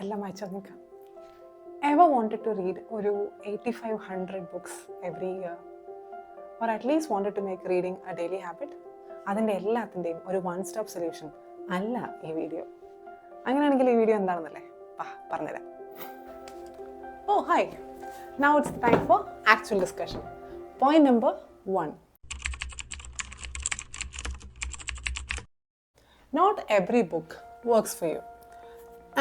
എല്ലാം വായിച്ചു നോക്കാം. Ever wanted to read ഒരു 8500 books every year? Or at least wanted to make reading a daily habit? അതിൻ്റെ എല്ലാത്തിൻ്റെയും ഒരു വൺ സ്റ്റോപ്പ് സൊല്യൂഷൻ അല്ല ഈ വീഡിയോ. അങ്ങനെയാണെങ്കിൽ ഈ വീഡിയോ എന്താണെന്നല്ലേ പറഞ്ഞുതരാം. Oh, hi. Now it's time for actual discussion. Point number 1. Not every book works for you.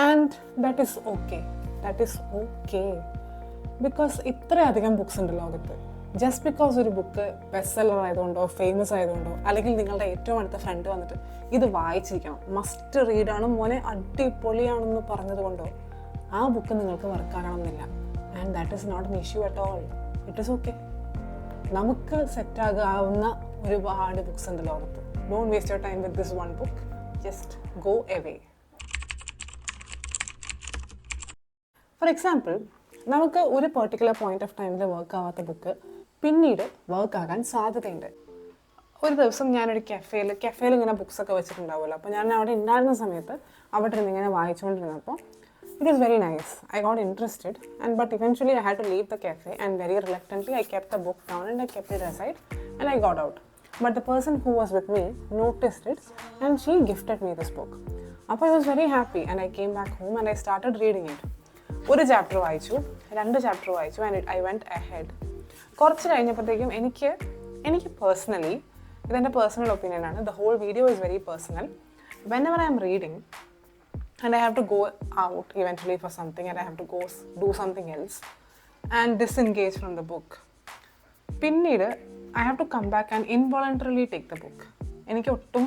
And that is okay. That is okay. Because ഇത്രയധികം ബുക്സ് ഉണ്ട് ലോകത്ത്. ജസ്റ്റ് ബിക്കോസ് ഒരു ബുക്ക് ബെസ്റ്റ് സെല്ലർ ആയതുകൊണ്ടോ ഫേമസ് ആയതുകൊണ്ടോ അല്ലെങ്കിൽ നിങ്ങളുടെ ഏറ്റവും അടുത്ത front വന്നിട്ട് ഇത് വായിച്ചിരിക്കണം, മസ്റ്റ് റീഡാണ് മോനെ, അടിപൊളിയാണെന്ന് പറഞ്ഞതുകൊണ്ടോ ആ ബുക്ക് നിങ്ങൾക്ക് വർക്കാകണമെന്നില്ല. And that is not an issue at all. It is okay. നമുക്ക് സെറ്റാകാവുന്ന ഒരുപാട് ബുക്സ് ഉണ്ട് ലോകത്ത്. Don't waste your time with this one book. Just go away. For example, നമുക്ക് ഒരു പെർട്ടിക്കുലർ പോയിന്റ് ഓഫ് ടൈമിൽ വർക്ക് ആവാത്ത ബുക്ക് പിന്നീട് വർക്ക് ആകാൻ സാധ്യതയുണ്ട്. ഒരു ദിവസം ഞാനൊരു കഫേയിൽ ഇങ്ങനെ ബുക്സൊക്കെ വെച്ചിട്ടുണ്ടാവുമല്ലോ. അപ്പോൾ ഞാൻ അവിടെ ഉണ്ടായിരുന്ന സമയത്ത് അവിടെ നിന്ന് ഇങ്ങനെ വായിച്ചുകൊണ്ടിരുന്നപ്പോൾ it is very nice. I got interested and but eventually I had to leave the cafe and very reluctantly I kept the book down and I kept it aside and I got out. But the person who was with me noticed it and she gifted me this book. അപ്പോൾ I was very happy and I came back home and I started reading it. ഒരു chapter വായിച്ചു, 2 chapter വായിച്ചു and I went ahead. കുറച്ച് കഴിഞ്ഞപ്പോഴത്തേക്കും എനിക്ക് personally, ഇതെൻ്റെ personal ഒപ്പീനിയനാണ്, the whole video is very personal. Whenever I'm reading and I have to go out eventually for something and I have to go do something else and disengage from the book. പിന്നീട് I have to come back and involuntarily take the book. എനിക്ക് ഒട്ടും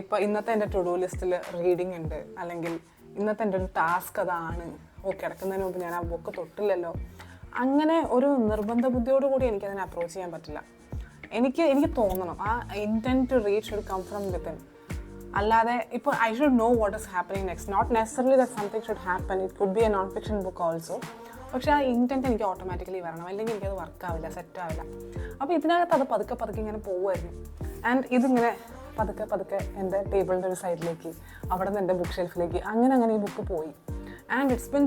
ഇപ്പോൾ ഇന്നത്തെ എൻ്റെ to do ലിസ്റ്റിൽ reading ഉണ്ട്, അല്ലെങ്കിൽ ഇന്നത്തെ എൻ്റെ ഒരു ടാസ്ക് അതാണ്, കിടക്കുന്നതിന് മുമ്പ് ഞാൻ ആ ബുക്ക് തൊട്ടില്ലല്ലോ, അങ്ങനെ ഒരു നിർബന്ധ ബുദ്ധിയോടുകൂടി എനിക്കതിനെ അപ്രോച്ച് ചെയ്യാൻ പറ്റില്ല. എനിക്ക് തോന്നണം ആ intent to read should come from within. അല്ലാതെ ഇപ്പോൾ I should know what is happening next, not necessarily that something should happen, it could be a non fiction book also. പക്ഷേ ആ ഇൻറ്റൻറ്റ് എനിക്ക് ഓട്ടോമാറ്റിക്കലി വരണം, അല്ലെങ്കിൽ എനിക്കത് വർക്കാവില്ല, സെറ്റാവില്ല. അപ്പോൾ ഇതിനകത്ത് അത് പതുക്കെ ഇങ്ങനെ പോവുമായിരുന്നു. ആൻഡ് ഇതിങ്ങനെ പതുക്കെ എൻ്റെ ടേബിളിൻ്റെ ഒരു സൈഡിലേക്ക്, അവിടെ നിന്ന് എൻ്റെ ബുക്ക് ഷെൽഫിലേക്ക്, അങ്ങനെ ഈ ബുക്ക് പോയി. ആൻഡ് ഇറ്റ്സ് ബിൻ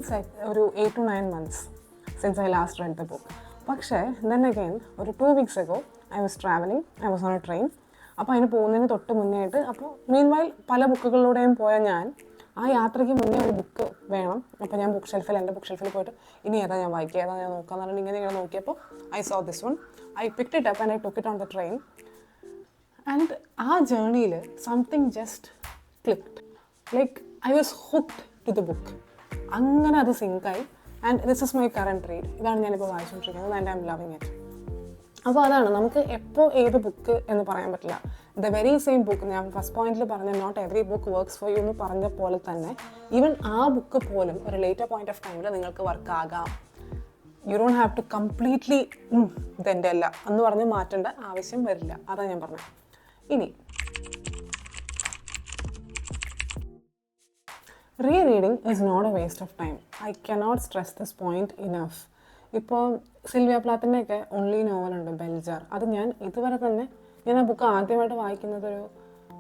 ഒരു 8 to 9 months since I last read the book. പക്ഷേ then again ഒരു 2 weeks ago I was traveling, I was on a train. അപ്പോൾ അതിന് പോകുന്നതിന് തൊട്ട് മുന്നേ ആയിട്ട്, അപ്പോൾ മീൻവൈൽ പല ബുക്കുകളിലൂടെയും പോയ ഞാൻ ആ യാത്രയ്ക്ക് മുന്നേ ഒരു ബുക്ക് വേണം. അപ്പോൾ ഞാൻ എൻ്റെ ബുക്ക് ഷെൽഫിൽ പോയിട്ട് ഇനി ഏതാ ഞാൻ വായിക്കുക, ഏതാ ഞാൻ നോക്കാന്ന് പറഞ്ഞിട്ട് ഇങ്ങനെ നോക്കിയപ്പോൾ I saw this one. I picked it up and I took it on the train. And ആ ജേർണിയിൽ something just clicked. Like I was hooked to the book. അങ്ങനെ അത് സിങ്കായി. And this is my current read. ഇതാണ് ഞാനിപ്പോൾ വായിച്ചുകൊണ്ടിരിക്കുന്നത് and I'm loving it. അപ്പോൾ അതാണ്, നമുക്ക് എപ്പോൾ ഏത് ബുക്ക് എന്ന് പറയാൻ പറ്റില്ല. ദ വെരി സെയിം ബുക്ക്, ഞാൻ ഫസ്റ്റ് പോയിന്റിൽ പറഞ്ഞ not every book works for you എന്ന് പറഞ്ഞ പോലെ തന്നെ ഈവൻ ആ ബുക്ക് പോലും ഒരു ലേറ്റർ പോയിന്റ് ഓഫ് ടൈമിൽ നിങ്ങൾക്ക് വർക്ക് ആകാം. You don't have to completely ഇതെൻ്റെ അല്ല എന്ന് പറഞ്ഞ് മാറ്റേണ്ട ആവശ്യം വരില്ല. അതാണ് ഞാൻ പറഞ്ഞത്. ഇനി rereading is not a waste of time. I cannot stress this point enough. ഇപ്പോൾ സിൽവിയ പ്ലാത്തിൻ്റെയൊക്കെ ഓൺലി നോവലുണ്ട് ബെൽജാർ. അത് ഞാൻ ഇതുവരെ തന്നെ ഞാൻ ആ ബുക്ക് ആദ്യമായിട്ട് വായിക്കുന്നത് ഒരു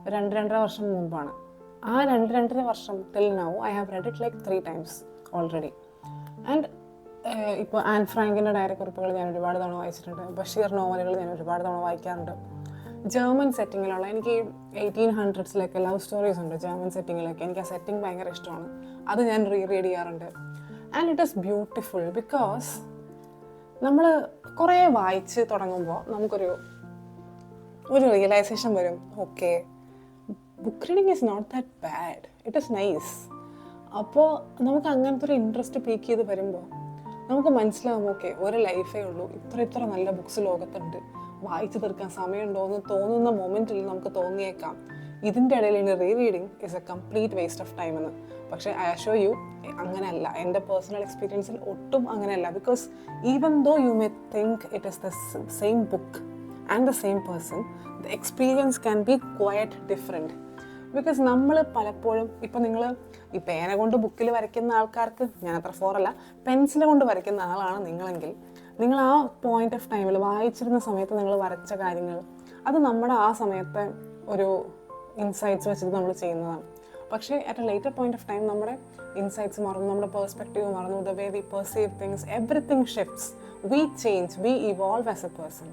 2-2.5 വർഷം മുമ്പാണ്. ആ 2-2.5 വർഷം till now I have red it like 3 times already. And ഇപ്പോൾ ആൻ ഫ്രാങ്കിൻ്റെ ഡയറിക്കുറിപ്പുകൾ ഞാൻ ഒരുപാട് തവണ വായിച്ചിട്ടുണ്ട്. ബഷീർ നോവലുകൾ ഞാൻ ഒരുപാട് തവണ വായിക്കാറുണ്ട്. ജർമ്മൻ സെറ്റിങ്ങിലുള്ള, എനിക്ക് 1800s ലവ് സ്റ്റോറീസ് ഉണ്ട് ജർമ്മൻ സെറ്റിങ്ങിലൊക്കെ. എനിക്ക് ആ സെറ്റിംഗ് ഭയങ്കര ഇഷ്ടമാണ്. അത് ഞാൻ റീഡ് ചെയ്യാറുണ്ട്. And it is beautiful because നമ്മൾ കുറേ വായിച്ച് തുടങ്ങുമ്പോൾ നമുക്കൊരു റിയലൈസേഷൻ വരും, okay book reading is not that bad, it is nice. അപ്പോൾ നമുക്ക് അങ്ങനത്തെ ഒരു ഇൻട്രസ്റ്റ് പീക്ക് ചെയ്ത് വരുമ്പോൾ നമുക്ക് മനസ്സിലാവും, ഓക്കെ ഒരു ലൈഫേ ഉള്ളൂ, ഇത്ര നല്ല ബുക്സ് ലോകത്തുണ്ട്, വായിച്ചു തീർക്കാൻ സമയമുണ്ടോ എന്ന് തോന്നുന്ന മൊമെൻറ്റിൽ നമുക്ക് തോന്നിയേക്കാം ഇതിൻ്റെ ഇടയിൽ ഇനി rereading is a complete waste of time എന്ന്. പക്ഷേ ഐ അഷ്വർ യു അങ്ങനെയല്ല. എൻ്റെ പേഴ്സണൽ എക്സ്പീരിയൻസിൽ ഒട്ടും അങ്ങനെയല്ല. Because even though you may think it is the same book and the same person, the experience can be quite different. Because നമ്മൾ പലപ്പോഴും നിങ്ങൾ ഈ പേന കൊണ്ട് ബുക്കിൽ വരയ്ക്കുന്ന ആൾക്കാർക്ക്, ഞാൻ അത്ര ഫോറല്ല, പെൻസിൽ കൊണ്ട് വരയ്ക്കുന്ന ആളാണ് നിങ്ങളെങ്കിൽ, നിങ്ങൾ ആ പോയിന്റ് ഓഫ് ടൈമിൽ വായിച്ചിരുന്ന സമയത്ത് നിങ്ങൾ വരച്ച കാര്യങ്ങൾ അത് നമ്മുടെ ആ സമയത്തെ ഒരു ഇൻസൈറ്റ്സ് വെച്ചിട്ട് നമ്മൾ ചെയ്യുന്നതാണ്. പക്ഷേ at a later point of time നമ്മുടെ ഇൻസൈറ്റ്സ് മാറുന്നു, നമ്മുടെ പെർസ്പെക്റ്റീവ് മാറുന്നു, the way we perceive things, everything shifts, we change, we evolve as a person.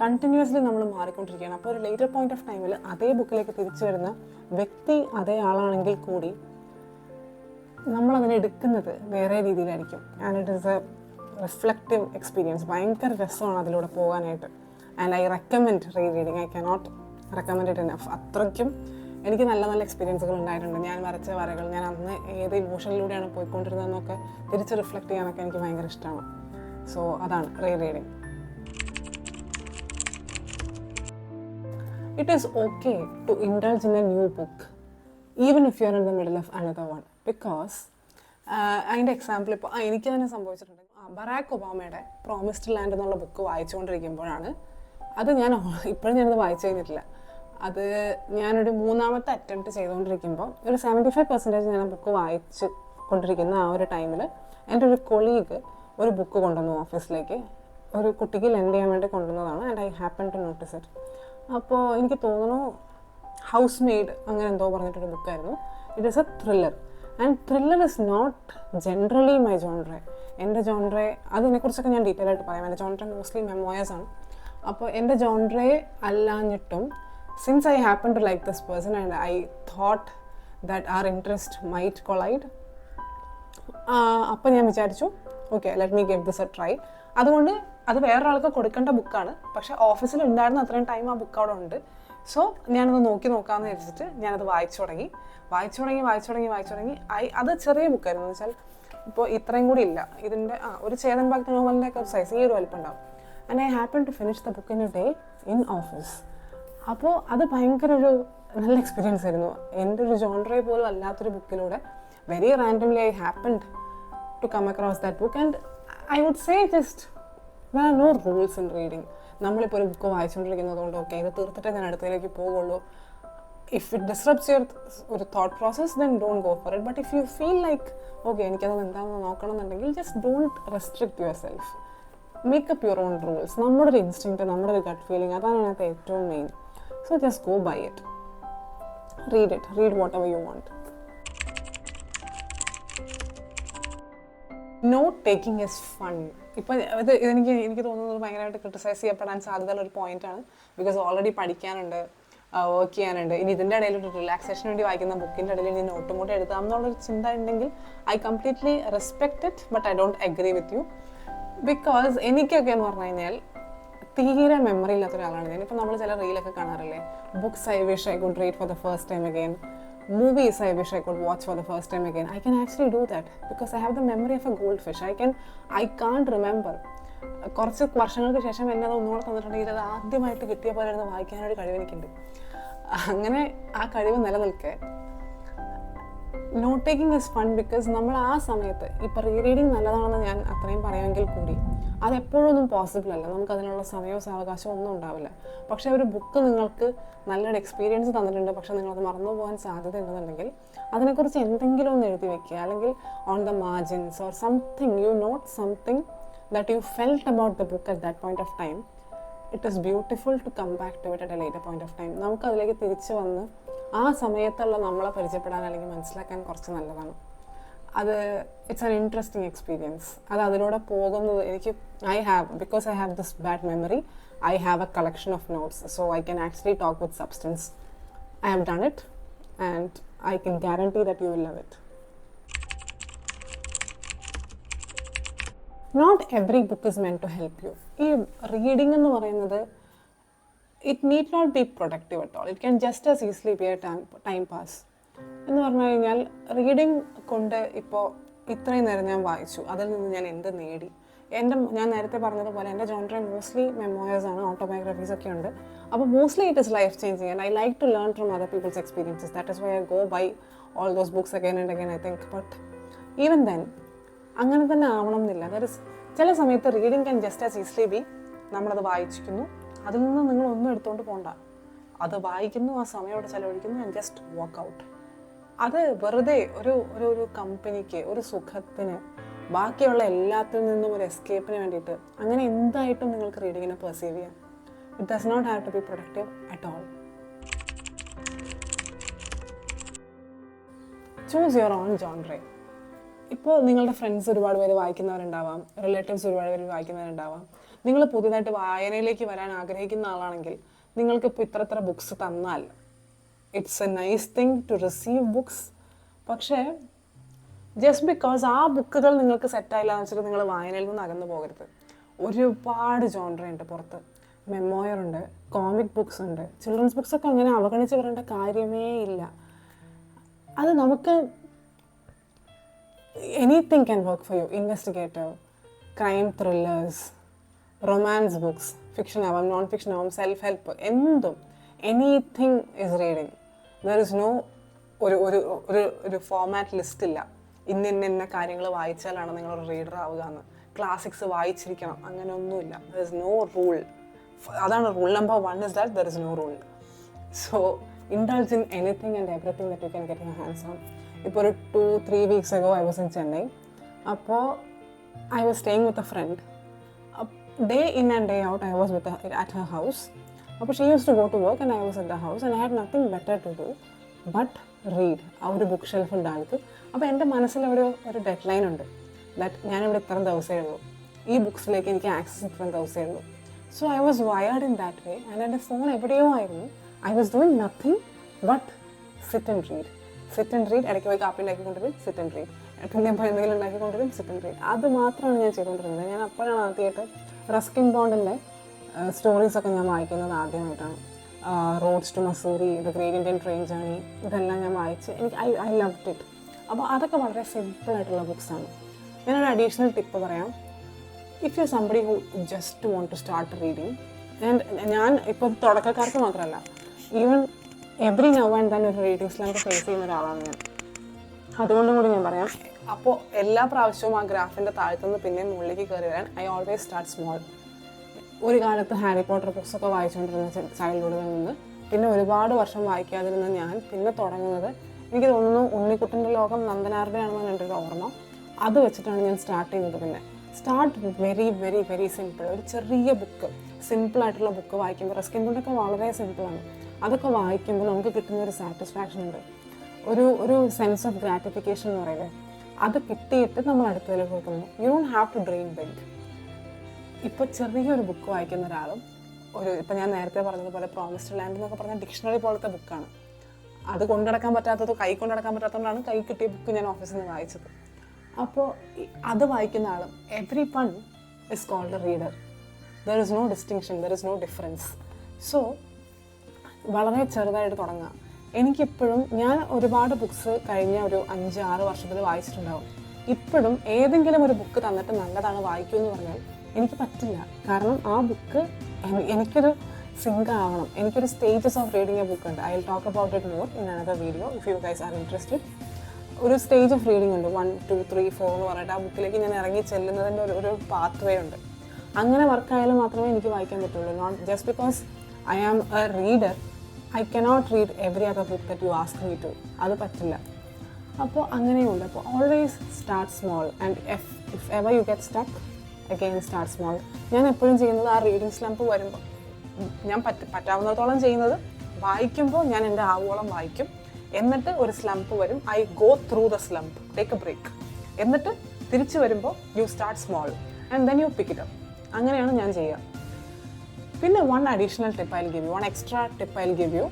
Continuously നമ്മൾ മാറിക്കൊണ്ടിരിക്കുകയാണ്. അപ്പോൾ ഒരു ലേറ്റർ പോയിന്റ് ഓഫ് ടൈമിൽ അതേ ബുക്കിലേക്ക് തിരിച്ചു വരുന്ന വ്യക്തി അതേ ആളാണെങ്കിൽ കൂടി നമ്മളതിനെ എടുക്കുന്നത് വേറെ രീതിയിലായിരിക്കും. And it is A reflective experience. ഭയങ്കര രസമാണ് അതിലൂടെ പോകാനായിട്ട്. And I recommend reading. I cannot recommend it enough. അത്രയ്ക്കും എനിക്ക് നല്ല നല്ല എക്സ്പീരിയൻസുകൾ ഉണ്ടായിട്ടുണ്ട്. ഞാൻ വരച്ച വരകൾ, ഞാൻ അന്ന് ഏത് ഇമോഷനിലൂടെയാണ് പോയിക്കൊണ്ടിരുന്നതെന്നൊക്കെ തിരിച്ച് റിഫ്ലക്റ്റ് ചെയ്യാനൊക്കെ എനിക്ക് ഭയങ്കര ഇഷ്ടമാണ്. സോ അതാണ് reading. It is okay to indulge in a new book even if you are in the middle of another one, because അതിൻ്റെ എക്സാമ്പിൾ ഇപ്പോൾ എനിക്ക് തന്നെ സംഭവിച്ചിട്ടുണ്ട്. ബറാക്ക് ഒബാമയുടെ പ്രോമിസ്ഡ് ലാൻഡ് എന്നുള്ള ബുക്ക് വായിച്ചുകൊണ്ടിരിക്കുമ്പോഴാണ്, അത് ഞാൻ ഇപ്പോഴും ഞാനത് വായിച്ചു കഴിഞ്ഞിട്ടില്ല, അത് ഞാനൊരു 3ാമത്തെ അറ്റംപ്റ്റ് ചെയ്തുകൊണ്ടിരിക്കുമ്പോൾ ഒരു 75% ഞാൻ ആ ബുക്ക് വായിച്ച് കൊണ്ടിരിക്കുന്ന ആ ഒരു ടൈമിൽ എൻ്റെ ഒരു കൊളീഗ് ഒരു ബുക്ക് കൊണ്ടുവന്നു ഓഫീസിലേക്ക്. ഒരു കുട്ടിക്ക് ലെൻഡ് ചെയ്യാൻ വേണ്ടി കൊണ്ടുവന്നതാണ്. And I happen to notice it. അപ്പോൾ എനിക്ക് തോന്നുന്നു ഹൗസ് മെയ്ഡ് അങ്ങനെ എന്തോ പറഞ്ഞിട്ടൊരു ബുക്കായിരുന്നു. It is a thriller. And thriller is not generally my genre. എൻ്റെ ജോൺറെ അതിനെക്കുറിച്ചൊക്കെ ഞാൻ ഡീറ്റെയിൽ ആയിട്ട് പറയാം. എൻ്റെ ജോൺറെ മോസ്റ്റ്ലി മെമ്മോയേഴ്സ് ആണ്. അപ്പോൾ എൻ്റെ ജോൺറെ അല്ലാഞ്ഞിട്ടും since I happen to like this person and I thought that our interest might collide, അപ്പോൾ ഞാൻ വിചാരിച്ചു okay let me give this a try. അതുകൊണ്ട് അത് വേറൊരാൾക്ക് കൊടുക്കേണ്ട ബുക്കാണ്, പക്ഷേ ഓഫീസിൽ ഉണ്ടായിരുന്ന അത്രയും ടൈം ആ ബുക്ക് അവിടെ ഉണ്ട്. സോ ഞാനത് നോക്കാമെന്ന് വിചാരിച്ചിട്ട് ഞാനത് വായിച്ചു തുടങ്ങി. അത് ചെറിയ ബുക്കായിരുന്നു. എന്ന് വെച്ചാൽ ഇപ്പോൾ ഇത്രയും കൂടി ഇല്ല, ഇതിൻ്റെ ഒരു ചേതൻ ഭക്തി നോവലിൻ്റെ ഒക്കെ ഒരു സൈസ്, ഈ ഒരു വലിപ്പം ഉണ്ടാവും. And I happen to finish the book in a day in office. അപ്പോൾ അത് ഭയങ്കര ഒരു നല്ല എക്സ്പീരിയൻസ് ആയിരുന്നു. എൻ്റെ ഒരു ജോൺറെ പോലും അല്ലാത്തൊരു ബുക്കിലൂടെ very randomly I happened to come across that book. And I would say just there are no rules in reading. നമ്മളിപ്പോൾ ഒരു ബുക്ക് വായിച്ചുകൊണ്ടിരിക്കുന്നതുകൊണ്ട് ഓക്കെ ഇത് തീർത്തിട്ടേ ഞാൻ അടുത്തതിലേക്ക് പോകുള്ളൂ. ഇഫ് ഇറ്റ് ഡിസ്റപ്റ്റ്സ് യുവർ ഒരു thought process then don't go for it. But if you feel like okay എനിക്കത് എന്താണെന്ന് നോക്കണം എന്നുണ്ടെങ്കിൽ just don't restrict your self. Make up your own rules. നമ്മുടെ ഒരു ഇൻസ്റ്റിങ്ക്റ്റ്, നമ്മുടെ ഒരു ഗട്ട് ഫീലിംഗ്, അതാണ് അതിനകത്ത് ഏറ്റവും main. So just go by it. Read whatever you want. Note taking is fun. ഇപ്പോൾ എനിക്ക് തോന്നുന്നത് ഭയങ്കരമായിട്ട് ക്രിട്ടിസൈസ് ചെയ്യപ്പെടാൻ സാധ്യതയുള്ള ഒരു പോയിന്റാണ്. ബിക്കോസ് ഓൾറെഡി പഠിക്കാനുണ്ട്, വർക്ക് ചെയ്യാനുണ്ട്. ഇനി ഇതിൻ്റെ ഇടയിൽ ഒരു റിലാക്സേഷന് വേണ്ടി വായിക്കുന്ന ബുക്കിൻ്റെ ഇടയിൽ ഇനി നോട്ടും കൂടെ എഴുതാം എന്നുള്ളൊരു ചിന്ത ഉണ്ടെങ്കിൽ I completely respect it, but I don't agree with you. Because എനിക്കൊക്കെ എന്ന് പറഞ്ഞു കഴിഞ്ഞാൽ തീരെ മെമ്മറി ഇല്ലാത്ത ഒരാളാണ് ഞാൻ. ഇപ്പോൾ നമ്മൾ ചില റീലൊക്കെ കാണാറില്ലേ, books I wish I could read for the first time again, movies I wish I could watch for the first time again. I can actually do that because I have the memory of a goldfish. I can't remember. കുറച്ച് വർഷങ്ങൾക്ക് ശേഷം എന്നെ അത് ഒന്നുകൂടെ തന്നിട്ടുണ്ടെങ്കിൽ അത് ആദ്യമായിട്ട് കിട്ടിയ പോലെ ഇരുന്ന് വായിക്കാനൊരു കഴിവ് എനിക്കുണ്ട്. അങ്ങനെ ആ കഴിവ് നിലനിൽക്കെ note taking is fun. Because നമ്മൾ ആ സമയത്ത് ഇപ്പോൾ റീഡിങ് നല്ലതാണെന്ന് ഞാൻ അത്രയും പറയുമെങ്കിൽ കൂടി അതെപ്പോഴൊന്നും പോസിബിൾ അല്ല. നമുക്ക് അതിനുള്ള സമയവും സാവകാശവും ഒന്നും ഉണ്ടാവില്ല. പക്ഷേ ഒരു ബുക്ക് നിങ്ങൾക്ക് നല്ലൊരു എക്സ്പീരിയൻസ് തന്നിട്ടുണ്ട്, പക്ഷേ നിങ്ങളത് മറന്നു പോകാൻ സാധ്യത ഉണ്ടെന്നുണ്ടെങ്കിൽ അതിനെക്കുറിച്ച് എന്തെങ്കിലും ഒന്ന് എഴുതി വെക്കുക. അല്ലെങ്കിൽ on the margins or something you note something that you felt about the book at that point of time. It is beautiful to come back to it at a later point of time. നമുക്കതിലേക്ക് തിരിച്ച് വന്ന് ആ സമയത്തുള്ള നമ്മളെ പരിചയപ്പെടാൻ അല്ലെങ്കിൽ മനസ്സിലാക്കാൻ കുറച്ച് നല്ലതാണ്. അത് ഇറ്റ്സ് ആൻ ഇൻട്രസ്റ്റിംഗ് എക്സ്പീരിയൻസ്. അത് അതിലൂടെ പോകുന്നത് എനിക്ക് because I have this bad memory, I have a collection of notes, so I can actually talk with substance. I have done it and I can guarantee that you will love it. Not every book is meant to help you. ഈ reading എന്ന് പറയുന്നത് it need not be productive at all. It can just as easily be a time pass. എന്ന് പറഞ്ഞു കഴിഞ്ഞാൽ reading കൊണ്ട് ഇപ്പോൾ ഇത്രയും നേരം ഞാൻ വായിച്ചു, അതിൽ നിന്ന് ഞാൻ എന്ത് നേടി? ഞാൻ നേരത്തെ പറഞ്ഞതുപോലെ എൻ്റെ ജോൺറെ മോസ്റ്റ്ലി മെമ്മോയേഴ്സ് ആണ്, ഓട്ടോബയോഗ്രഫീസ് ഒക്കെ ഉണ്ട്. അപ്പോൾ mostly it is life changing and I like to learn from other people's experiences. That is why I go by all those books again and again I think. But even then അങ്ങനെ തന്നെ ആവണം എന്നില്ല. That is ചില സമയത്ത് reading can just as easily be നമ്മളത് വായിച്ചിരിക്കുന്നു, അതിൽ നിന്ന് നിങ്ങളൊന്നും എടുത്തുകൊണ്ട് പോകണ്ട, അത് വായിക്കുന്നു, ആ സമയം ചിലവഴിക്കുന്നു ആൻഡ് ജസ്റ്റ് വാക്ക് ഔട്ട്. അത് വെറുതെ ഒരു കമ്പനിക്ക്, ഒരു സുഖത്തിന്, ബാക്കിയുള്ള എല്ലാത്തിൽ നിന്നും ഒരു എസ്കേപ്പിന് വേണ്ടിയിട്ട് അങ്ങനെ എന്തായിട്ടും നിങ്ങൾക്ക് റീഡിങ്ങിനെ പെർസീവ് ചെയ്യാം. It does not have to be productive at all. Choose your own genre. ഇപ്പോൾ നിങ്ങളുടെ ഫ്രണ്ട്സ് ഒരുപാട് പേര് വായിക്കുന്നവരുണ്ടാവാം, റിലേറ്റീവ്സ് ഒരുപാട് പേര് വായിക്കുന്നവരുണ്ടാവാം. നിങ്ങൾ പുതിയതായിട്ട് വായനയിലേക്ക് വരാൻ ആഗ്രഹിക്കുന്ന ആളാണെങ്കിൽ നിങ്ങൾക്കിപ്പോൾ ഇത്ര ബുക്സ് തന്നാൽ it's a nice thing to receive books. പക്ഷേ ജസ്റ്റ് ബിക്കോസ് ആ ബുക്കുകൾ നിങ്ങൾക്ക് സെറ്റായില്ല എന്ന് വെച്ചിട്ട് നിങ്ങൾ വായനയിൽ നിന്ന് അകന്നു പോകരുത്. ഒരുപാട് ജോൺറ ഉണ്ട് പുറത്ത്. മെമ്മോയർ ഉണ്ട്, കോമിക് ബുക്സ് ഉണ്ട്, ചിൽഡ്രൻസ് ബുക്സൊക്കെ അങ്ങനെ അവഗണിച്ച് വരേണ്ട കാര്യമേ ഇല്ല. അത് നമുക്ക് anything can work for you. Investigative, crime thrillers, romance books, fiction ആവാം, നോൺ ഫിക്ഷൻ ആവാം, സെൽഫ് ഹെൽപ്പ്, എന്തും, anything is reading. There is no ഒരു ഫോമാറ്റ് ലിസ്റ്റ് ഇല്ല. ഇന്ന കാര്യങ്ങൾ വായിച്ചാലാണ് നിങ്ങളൊരു റീഡർ ആവുക എന്ന്. ക്ലാസിക്സ് വായിച്ചിരിക്കണം അങ്ങനെയൊന്നുമില്ല. There is no rule. അതാണ് rule number 1 is that there is no rule. So indulge in anything and everything that you can get your hands on. ഇപ്പോൾ ഒരു 2-3 weeks ago I was in Chennai. അപ്പോൾ I was staying with a friend. Day in and day out I was at her house. അപ്പോൾ she used to go to work and I was at the house and I had nothing better to do but read. ആ ഒരു book ഷെൽഫിൻ്റെ അടുത്ത്. അപ്പോൾ എൻ്റെ മനസ്സിൽ അവിടെ ഒരു dead line ഉണ്ട്. ദാറ്റ് ഞാനിവിടെ ഇത്ര ദിവസമേ ഉള്ളൂ, ഈ ബുക്സിലേക്ക് എനിക്ക് ആക്സസ് ഇത്ര ദിവസമേ ഉള്ളൂ. So I was wired in that way. And എൻ്റെ ഫോൺ എവിടെയോ ആയിരുന്നു. I was doing nothing but sit and read. ഇടയ്ക്ക് പോയി കാപ്പി ഉണ്ടാക്കിക്കൊണ്ടിരും, സിറ്റ് ആൻഡ് റീഡ്. പിന്നെ പോയി എന്തെങ്കിലും ഉണ്ടാക്കിക്കൊണ്ടിരും, സിറ്റ് ആൻഡ് റീഡ്. അത് മാത്രമാണ് ഞാൻ ചെയ്തുകൊണ്ടിരുന്നത്. ഞാൻ അപ്പോഴാണ് ആദ്യമായിട്ട് റസ്കിൻ ബോണ്ടിൻ്റെ സ്റ്റോറീസൊക്കെ ഞാൻ വായിക്കുന്നത് ആദ്യമായിട്ടാണ്. Roads to Mussoorie, the great Indian train journey, ഇതെല്ലാം ഞാൻ വായിച്ച് എനിക്ക് ഐ ലവ്ഡ് ഇറ്റ്. അപ്പോൾ അതൊക്കെ വളരെ സിമ്പിളായിട്ടുള്ള ബുക്സാണ്. ഞാനൊരു അഡീഷണൽ ടിപ്പ് പറയാം. If you somebody who just want to start reading, ഞാൻ ഇപ്പോൾ തുടക്കക്കാർക്ക് മാത്രമല്ല, even every now and then ഒരു റീഡിങ് സ്ലാം ഫേസ് ചെയ്യുന്ന ഒരാളാണ് ഞാൻ. അതുകൊണ്ടും കൂടി ഞാൻ പറയാം. അപ്പോൾ എല്ലാ പ്രാവശ്യവും ആ ഗ്രാഫിൻ്റെ താഴത്തുനിന്ന് പിന്നെ മുകളിലേക്ക് കയറി വരാൻ ഐ ഓൾവേസ് സ്റ്റാർട്ട് സ്മോൾ. ഒരു കാലത്ത് ഹാരി പോട്ടർ ബുക്സൊക്കെ വായിച്ചുകൊണ്ടിരുന്ന ചൈൽഡ്ഹുഡിൽ നിന്ന് പിന്നെ ഒരുപാട് വർഷം വായിക്കാതിരുന്ന ഞാൻ പിന്നെ തുടങ്ങുന്നത്, എനിക്ക് തോന്നുന്നു ഉണ്ണിക്കുട്ടൻ്റെ ലോകം നന്ദനാരുടെയാണെന്നാണ് എൻ്റെ ഒരു ഓർമ്മ. അത് വെച്ചിട്ടാണ് ഞാൻ സ്റ്റാർട്ട് ചെയ്യുന്നത്. പിന്നെ start very very very simple. ഒരു ചെറിയ ബുക്ക്, സിമ്പിളായിട്ടുള്ള ബുക്ക് വായിക്കുമ്പോൾ, റസ്കിൻ ബോണ്ടൊക്കെ വളരെ സിമ്പിളാണ്. അതൊക്കെ വായിക്കുമ്പോൾ നമുക്ക് കിട്ടുന്ന ഒരു സാറ്റിസ്ഫാക്ഷൻ ഉണ്ട്, ഒരു സെൻസ് ഓഫ് ഗ്രാറ്റിഫിക്കേഷൻ എന്ന് പറയുന്നത്. അത് കിട്ടിയിട്ട് നമ്മൾ അടുത്തതിലേക്ക് കൊടുക്കുന്നു. You don't have to dream big. ഇപ്പോൾ ചെറിയൊരു ബുക്ക് വായിക്കുന്ന ഒരാളും ഇപ്പം ഞാൻ നേരത്തെ പറഞ്ഞതുപോലെ പ്രോമിസ്ഡ് ലാൻഡ് എന്നൊക്കെ പറഞ്ഞ ഡിക്ഷണറി പോലത്തെ ബുക്കാണ്. അത് കൊണ്ടുനടക്കാൻ പറ്റാത്തത്, കൈ കൊണ്ടുനടക്കാൻ പറ്റാത്തതുകൊണ്ടാണ് കൈ കിട്ടിയ ബുക്ക് ഞാൻ ഓഫീസിൽ നിന്ന് വായിച്ചത്. അപ്പോൾ അത് വായിക്കുന്ന ആളും everyone is called a reader. There is no distinction, there is no difference. So വളരെ ചെറുതായിട്ട് തുടങ്ങാം. എനിക്കിപ്പോഴും, ഞാൻ ഒരുപാട് ബുക്സ് കഴിഞ്ഞ ഒരു 5-6 വർഷത്തിൽ വായിച്ചിട്ടുണ്ടാവും. ഇപ്പോഴും ഏതെങ്കിലും ഒരു ബുക്ക് തന്നിട്ട് നല്ലതാണ് വായിക്കൂ എന്ന് പറഞ്ഞാൽ എനിക്ക് പറ്റില്ല. കാരണം ആ ബുക്ക് എനിക്കൊരു സിങ്ക് ആവണം. എനിക്കൊരു stages of reading a book ഉണ്ട്. I will talk about it more in another video if you guys are interested. ഒരു സ്റ്റേജ് ഓഫ് റീഡിങ് ഉണ്ട്, 1, 2, 3, 4 എന്ന് പറഞ്ഞിട്ട് ആ ബുക്കിലേക്ക് ഞാൻ ഇറങ്ങി ചെല്ലുന്നതിൻ്റെ ഒരു പാത്ത് വേ ഉണ്ട്. അങ്ങനെ വർക്കായാലും മാത്രമേ എനിക്ക് വായിക്കാൻ പറ്റുള്ളൂ. Not just because I am a reader I cannot read every other book that you ask me to. അത് പറ്റില്ല. അപ്പോൾ അങ്ങനെയുണ്ട്. അപ്പോൾ always start small and if ever you get stuck again start small. ഞാൻ എപ്പോഴും ചെയ്യുന്നത്, ആ റീഡിങ് സ്ലംപ് വരുമ്പോൾ ഞാൻ പറ്റാവുന്നിടത്തോളം ചെയ്യുന്നത്, വായിക്കുമ്പോൾ ഞാൻ എൻ്റെ ആവോളം വായിക്കും. എന്നിട്ട് ഒരു സ്ലംപ് വരും, I go through the slump, take a break. എന്നിട്ട് തിരിച്ചു വരുമ്പോൾ you start small and then you pick it up. അങ്ങനെയാണ് ഞാൻ ചെയ്യുക. പിന്നെ one additional tip I'll give you, one extra tip I'll give you.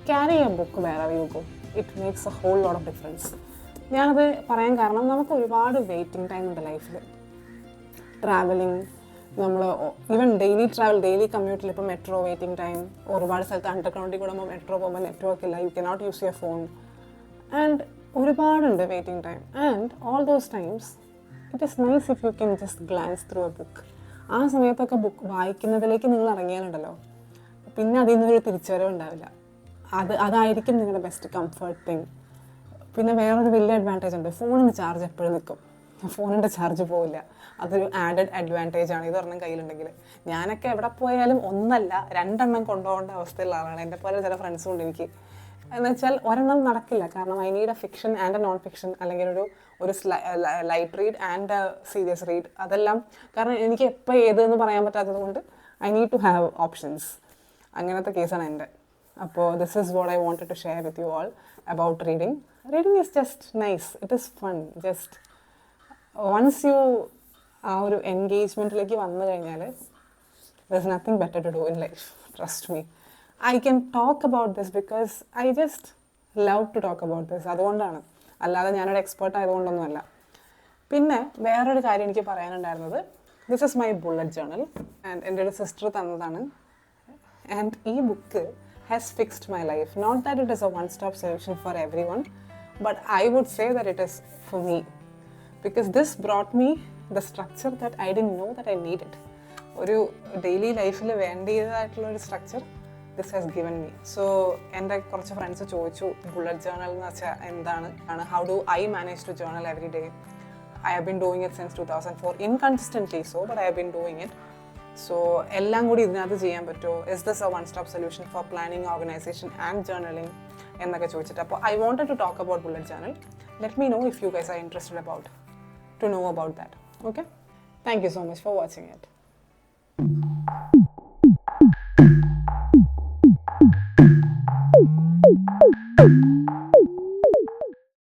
Carry a book wherever you go. It makes a whole lot of difference. ഞാനത് പറയാൻ കാരണം, നമുക്ക് ഒരുപാട് waiting time ഉണ്ട് ലൈഫിൽ. ട്രാവലിംഗ്, നമ്മൾ ഈവൻ ഡെയിലി കമ്മ്യൂട്ടിൽ ഇപ്പോൾ മെട്രോ വെയിറ്റിംഗ് ടൈം, ഒരുപാട് സ്ഥലത്ത് അണ്ടർഗ്രൗണ്ടിൽ കൂടെ മെട്രോ പോകുമ്പോൾ നെറ്റ്വർക്ക് ഇല്ല, you cannot use your phone, and ഒരുപാടുണ്ട് waiting time. And all those times it is nice if you can just glance through a book. ആ സമയത്തൊക്കെ ബുക്ക് വായിക്കുന്നതിലേക്ക് നിങ്ങൾ ഇറങ്ങിയാലുണ്ടല്ലോ, പിന്നെ അതിൽ നിന്നൊരു തിരിച്ചുവരവ് ഉണ്ടാവില്ല. അതായിരിക്കും നിങ്ങളുടെ ബെസ്റ്റ് കംഫർട്ട് തിങ്. പിന്നെ വേറൊരു വലിയ അഡ്വാൻറ്റേജ് ഉണ്ട്, ഫോണിന് ചാർജ് എപ്പോഴും നിൽക്കും. ഫോണിൻ്റെ ചാർജ് പോവില്ല. അതൊരു ആഡഡ് അഡ്വാൻറ്റേജ് ആണ് ഇതൊരെണ്ണം കയ്യിലുണ്ടെങ്കിൽ. ഞാനൊക്കെ എവിടെ പോയാലും 1 അല്ല 2 കൊണ്ടുപോകേണ്ട അവസ്ഥയുള്ള ആളാണ്. എൻ്റെ പോലെ ചില ഫ്രണ്ട്സും ഉണ്ട് എനിക്ക്. എന്ന് വെച്ചാൽ ഒരെണ്ണം നടക്കില്ല. കാരണം I need a fiction and a non fiction, അല്ലെങ്കിൽ ഒരു light read and a serious read. അതെല്ലാം കാരണം എനിക്ക് എപ്പോൾ ഏതെന്ന് പറയാൻ പറ്റാത്തത് കൊണ്ട് I need to have options. അങ്ങനത്തെ കേസാണ് എൻ്റെ. അപ്പോൾ this is what I wanted to share with you all about reading. Reading is just nice, it is fun. Just once you ആ ഒരു എൻഗേജ്മെൻറ്റിലേക്ക് വന്നു കഴിഞ്ഞാൽ there's nothing better to do in life, trust me. I can talk about this because I just love to talk about this. അതുകൊണ്ടാണ്, അല്ലാതെ ഞാനൊരു expert ആയതുകൊണ്ടൊന്നുമല്ല. പിന്നെ വേറൊരു കാര്യം എനിക്ക് പറയാനുണ്ടായിരുന്നത്, this is my bullet journal and എൻ്റെ ഒരു സിസ്റ്റർ തന്നതാണ്. ആൻഡ് ഈ book has fixed my life. Not that it is a one stop solution for everyone, but I would say that it is for me, because this brought me the structure that I didn't know that I needed. ഒരു daily ലൈഫിൽ വേണ്ടതായിട്ടുള്ളൊരു structure this has given me. So എൻ്റെ കുറച്ച് friends ചോദിച്ചു bullet journal എന്ന് വെച്ചാൽ എന്താണ്, how do I manage to journal every day. I have been doing it since 2004, inconsistently so, but I have been doing it. So എല്ലാം കൂടി ഇതിനകത്ത് ചെയ്യാൻ പറ്റുമോ, is this a one stop solution for planning, organization and journaling എന്നൊക്കെ ചോദിച്ചിട്ട്. അപ്പോൾ I wanted to talk about bullet journal. Let me know if you guys are interested to know about that. Okay, thank you so much for watching it.